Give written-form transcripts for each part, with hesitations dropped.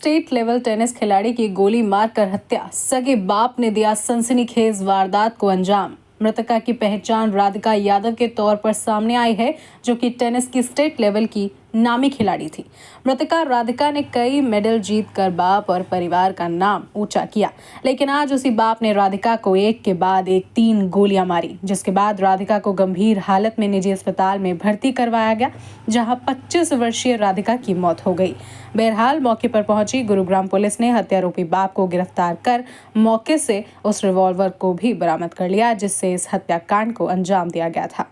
State level tennis खिलाड़ी की गोली मारकर हत्या, सगे बाप ने दिया सनसनीखेज वारदात को अंजाम। मृतका की पहचान राधिका यादव के तौर पर सामने आई है, जो कि टेनिस की स्टेट लेवल की नामी खिलाड़ी थी। मृतका राधिका ने कई मेडल जीतकर बाप और परिवार का नाम ऊंचा किया, लेकिन आज उसी बाप ने राधिका को एक के बाद एक 3 गोलियां मारी, जिसके बाद राधिका को गंभीर हालत में निजी अस्पताल में भर्ती करवाया गया, जहां 25 वर्षीय राधिका की मौत हो गई। बहरहाल मौके पर पहुंची गुरुग्राम पुलिस ने हत्यारोपी बाप को गिरफ्तार कर मौके से उस रिवॉल्वर को भी बरामद कर लिया, जिससे इस हत्याकांड को अंजाम दिया गया था।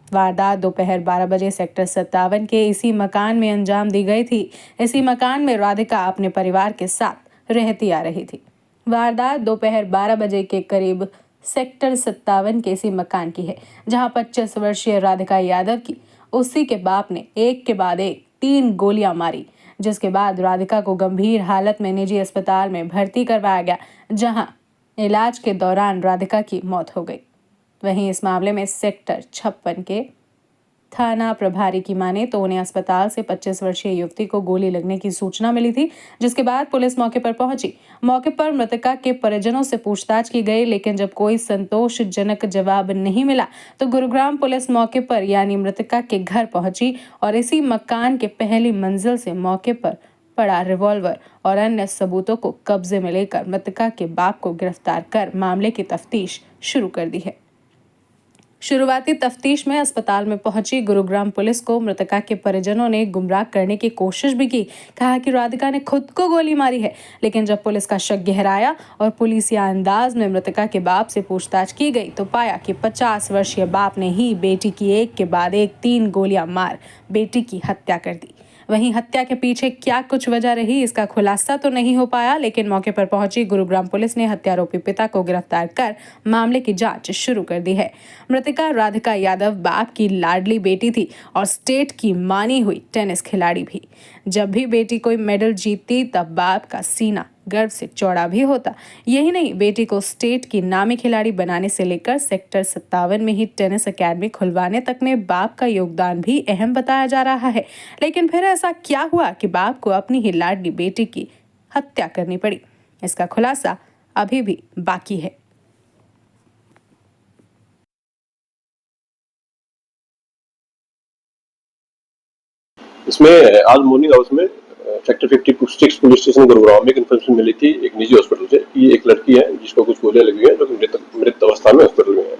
वारदात दोपहर 12 बजे सेक्टर 57 के इसी मकान में अंजाम दी गई थी। इसी मकान में राधिका अपने परिवार के साथ रहती आ रही थी। वारदात दोपहर 12 बजे के करीब सेक्टर 57 के इसी मकान की है, जहां 25 वर्षीय राधिका यादव की उसी के बाप ने एक के बाद एक 3 गोलियां मारी, जिसके बाद राधिका को गंभीर हालत में निजी अस्पताल में भर्ती करवाया गया, जहां इलाज के दौरान राधिका की मौत हो गई। वहीं इस मामले में सेक्टर 56 के थाना प्रभारी की माने तो उन्हें अस्पताल से 25 वर्षीय युवती को गोली लगने की सूचना मिली थी, जिसके बाद पुलिस मौके पर पहुंची। मौके पर मृतका के परिजनों से पूछताछ की गई, लेकिन जब कोई संतोषजनक जवाब नहीं मिला तो गुरुग्राम पुलिस मौके पर यानी मृतका के घर पहुंची और इसी मकान के पहली मंजिल से मौके पर पड़ा रिवॉल्वर और अन्य सबूतों को कब्जे में लेकर मृतका के बाप को गिरफ्तार कर मामले की तफ्तीश शुरू कर दी है। शुरुआती तफ्तीश में अस्पताल में पहुंची गुरुग्राम पुलिस को मृतका के परिजनों ने गुमराह करने की कोशिश भी की। कहा कि राधिका ने खुद को गोली मारी है, लेकिन जब पुलिस का शक गहराया और पुलिसिया अंदाज में मृतका के बाप से पूछताछ की गई तो पाया कि 50 वर्षीय बाप ने ही बेटी की एक के बाद एक 3 गोलियां मार बेटी की हत्या कर दी। वहीं हत्या के पीछे क्या कुछ वजह रही, इसका खुलासा तो नहीं हो पाया, लेकिन मौके पर पहुंची गुरुग्राम पुलिस ने हत्यारोपी पिता को गिरफ्तार कर मामले की जांच शुरू कर दी है। मृतका राधिका यादव बाप की लाडली बेटी थी और स्टेट की मानी हुई टेनिस खिलाड़ी भी। जब भी बेटी कोई मेडल जीतती तब बाप का सीना गर्व से चौड़ा भी होता। यही नहीं, बेटी को स्टेट की नामी खिलाड़ी बनाने से लेकर सेक्टर 57 में ही टेनिस एकेडमी खुलवाने तक में बाप का योगदान भी अहम बताया जा रहा है। लेकिन फिर ऐसा क्या हुआ कि बाप को अपनी ही लाडली बेटी की हत्या करनी पड़ी? इसका खुलासा अभी भी बाकी है। इसमें आज मॉर्निंग आवर्स में सेक्टर 56 पुलिस स्टेशन गुरुग्राम में एक इन्फॉर्मेशन मिली थी एक निजी हॉस्पिटल से कि एक लड़की है जिसको कुछ गोलियां लगी है, जो कि मृत अवस्था में हॉस्पिटल में है।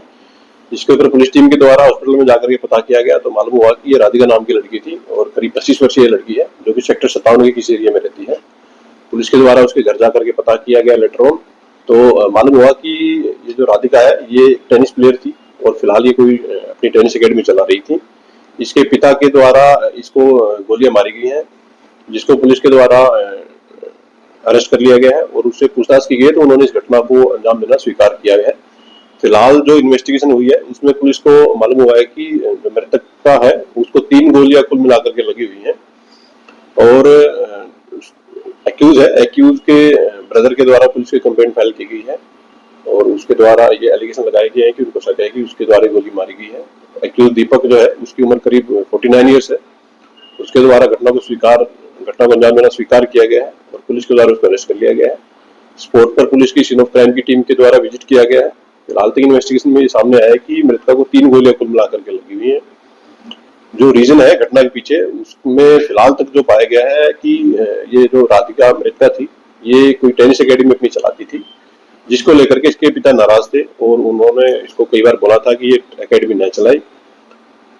जिसके ऊपर पुलिस टीम के द्वारा हॉस्पिटल में जाकर के पता किया गया तो मालूम हुआ कि ये राधिका नाम की लड़की थी और करीब 25 वर्षीय लड़की है, जो कि सेक्टर 57 के किसी एरिया में रहती है। पुलिस के द्वारा उसके घर जाकर के पता किया गया लेटर ऑन, तो मालूम हुआ कि ये जो राधिका है ये टेनिस प्लेयर थी और फिलहाल ये कोई अपनी टेनिस अकेडमी चला रही थी। इसके पिता के द्वारा इसको गोलियां मारी गई हैं, जिसको पुलिस के द्वारा अरेस्ट कर लिया गया है और उससे पूछताछ की गई तो उन्होंने इस घटना को अंजाम देना स्वीकार किया है। फिलहाल जो इन्वेस्टिगेशन हुई है उसमें पुलिस को मालूम हुआ है कि जो मृतक का है उसको 3 गोलियां कुल मिलाकर के लगी हुई हैं और एक्यूज के ब्रदर के द्वारा पुलिस की कंप्लेंट फाइल की गई है और उसके द्वारा ये एलिगेशन लगाए गए हैं कि उनको शक है कि उसके द्वारा गोली मारी गई है। एक्यूज दीपक जो है उसकी उम्र करीब 49 ईयर्स है। उसके द्वारा घटना को अंजाम देना स्वीकार किया गया है और पुलिस के द्वारा उसको अरेस्ट कर लिया गया है। स्पॉट पर पुलिस की सीन ऑफ क्राइम की टीम के द्वारा विजिट किया गया है। फिलहाल तक इन्वेस्टिगेशन में ये सामने आया है कि मृतका को 3 गोलियां कुल मिलाकर के लगी हुई है। जो रीजन है घटना के पीछे उसमें फिलहाल तक जो पाया गया है कि ये जो राधिका मृतका थी ये कोई टेनिस एकेडमी अपनी चलाती थी, जिसको लेकर के इसके पिता नाराज थे और उन्होंने इसको कई बार बोला था कि ये एकेडमी न चलाए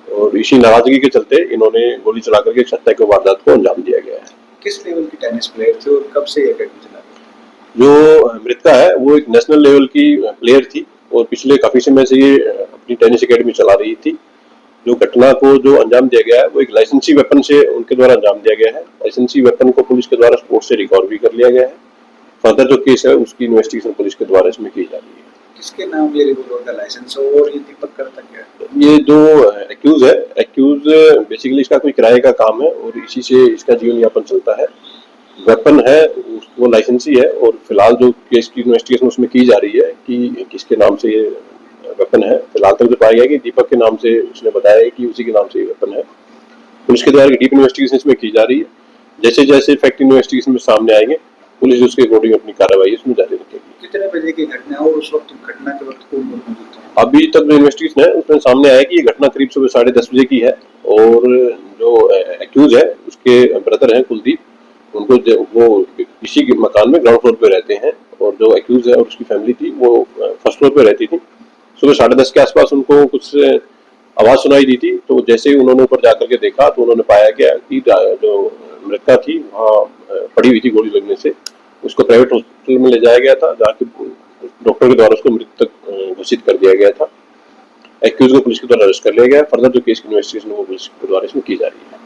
और इसी नाराजगी के चलते इन्होंने गोली चला करके हत्या की वारदात को अंजाम दिया गया है। किस लेवल की टेनिस प्लेयर थे और कब से एकेडमी चला रही? जो मृतका है वो एक नेशनल लेवल की प्लेयर थी और पिछले काफी समय से ये अपनी टेनिस एकेडमी चला रही थी। जो घटना को जो अंजाम दिया गया है वो एक लाइसेंसी वेपन से उनके द्वारा अंजाम दिया गया है। लाइसेंसी वेपन को पुलिस के द्वारा स्पोर्ट से रिकवर भी कर लिया गया है। फर्दर जो केस है उसकी इन्वेस्टिगेशन पुलिस के द्वारा इसमें की जा रही है। किसके नाम ये रिवॉल्वर का लाइसेंस और ये दीपक करता क्या है? ये जो एक्यूज बेसिकली इसका कोई किराए का काम है और इसी से इसका जीवन यापन चलता है। वेपन है वो लाइसेंसी है और फिलहाल जो केस की इन्वेस्टिगेशन उसमें की जा रही है कि किसके नाम से ये वेपन है। फिलहाल तक जो पाया गया कि दीपक के नाम से उसने बताया है कि उसी के नाम से ये वेपन है। पुलिस के द्वारा डीप इन्वेस्टिगेशन इसमें की जा रही है, जैसे जैसे फैक्ट इन्वेस्टिगेशन में सामने आएंगे पुलिस उसके अकॉर्डिंग अपनी कार्रवाई इसमें जारी रखेगी। कितने बजे की घटना है और उस वक्त घटना के वक्त कौन मौजूद था? अभी तक जो इन्वेस्टिगेशन है उसमें सामने आया कि ये घटना करीब सुबह 10:30 बजे की है और जो एक्यूज है उसके ब्रदर हैं कुलदीप, उनको वो इसी के मकान में ग्राउंड फ्लोर पे रहते हैं और जो एक्यूज है और उसकी फैमिली थी वो फर्स्ट फ्लोर पे रहती थी। सुबह 10:30 के आसपास उनको कुछ आवाज सुनाई दी थी, तो जैसे ही उन्होंने ऊपर जाकर के देखा तो उन्होंने पाया गया कि जो मृतका थी वहाँ पड़ी हुई थी गोली लगने से। उसको प्राइवेट हॉस्पिटल में ले जाया गया था जहाँ की डॉक्टर के द्वारा उसको मृतक घोषित कर दिया गया था। एक्यूज को पुलिस के द्वारा अरेस्ट कर लिया गया। फर्दर जो केस की इन्वेस्टिगेशन वो पुलिस के द्वारा इसमें की जा रही है।